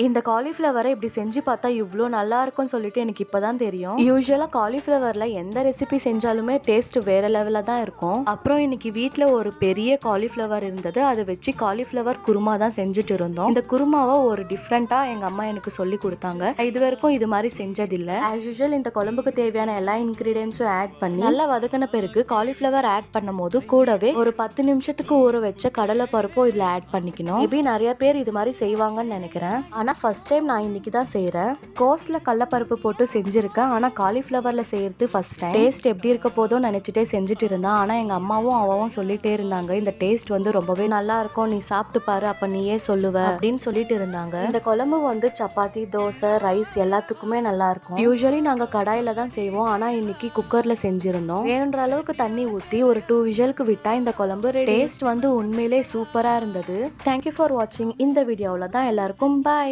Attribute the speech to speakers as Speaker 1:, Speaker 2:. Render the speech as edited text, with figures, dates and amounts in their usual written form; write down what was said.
Speaker 1: இந்த காலிஃப்ளவரை இப்படி செஞ்சு பார்த்தா இவ்வளோ நல்லா இருக்கும்னு சொல்லிட்டு எனக்கு இப்பதான் தெரியும். யூஸ்வலா காலிஃப்ளவர்ல எந்த ரெசிபி செஞ்சாலுமே டேஸ்ட் வேற லெவல்ல தான் இருக்கும். அப்புறம் இன்னைக்கு வீட்ல ஒரு பெரிய காலிஃப்ளவர் இருந்தது. அதை வச்சு காலிஃப்ளவர் குருமா தான் செஞ்சுட்டு இருந்தோம். இந்த குருமாவை ஒரு டிஃப்ரெண்டா எங்க அம்மா எனக்கு சொல்லி கொடுத்தாங்க. இது வரைக்கும் இது மாதிரி செஞ்சதில்லை. ஆஸ் யூஸ்வல் இந்த குழம்புக்கு தேவையான எல்லா இன்கிரீடியன்ஸும் ஆட் பண்ணி நல்லா வதக்கின பிறகு காலிஃப்ளவர் ஆட் பண்ணும் போது கூடவே ஒரு 10 நிமிஷத்துக்கு ஊற வச்ச கடலை பருப்பும் இதுல ஆட் பண்ணிக்கணும். மேபி நிறைய பேர் இது மாதிரி செய்வாங்கன்னு நினைக்கிறேன். ஆனா ஃபர்ஸ்ட் டைம் நான் இன்னைக்கு தான் செய்யறேன். கோஸ்ல கடலைப்பருப்பு போட்டு செஞ்சிருக்கேன். ஆனா காலிஃப்ளவர்ல செய்யறது ஃபர்ஸ்ட் டைம். டேஸ்ட் எப்படி இருக்க போதோ நினைச்சிட்டே செஞ்சுட்டு இருந்தேன். ஆனா எங்க அம்மாவும் அவாவும் சொல்லிட்டே இருந்தாங்க, இந்த டேஸ்ட் வந்து ரொம்பவே நல்லா இருக்கும், நீ சாப்பிட்டு பாரு, அப்ப நீயே சொல்லுவ அப்படின்னு சொல்லிட்டு இருந்தாங்க. இந்த குழம்பு வந்து சப்பாத்தி, தோசை, ரைஸ் எல்லாத்துக்குமே நல்லா இருக்கும். யூஸ்வலி நாங்க கடாயில தான் செய்வோம். ஆனா இன்னைக்கு குக்கர்ல செஞ்சிருந்தோம். வேணுன்ற அளவுக்கு தண்ணி ஊத்தி ஒரு 2 விசிலுக்கு விட்டா இந்த குழம்பு டேஸ்ட் வந்து உண்மையிலே சூப்பரா இருந்தது. தேங்க்யூ ஃபார் வாட்சிங். இந்த வீடியோவில் தான் எல்லாருக்கும் பாய்.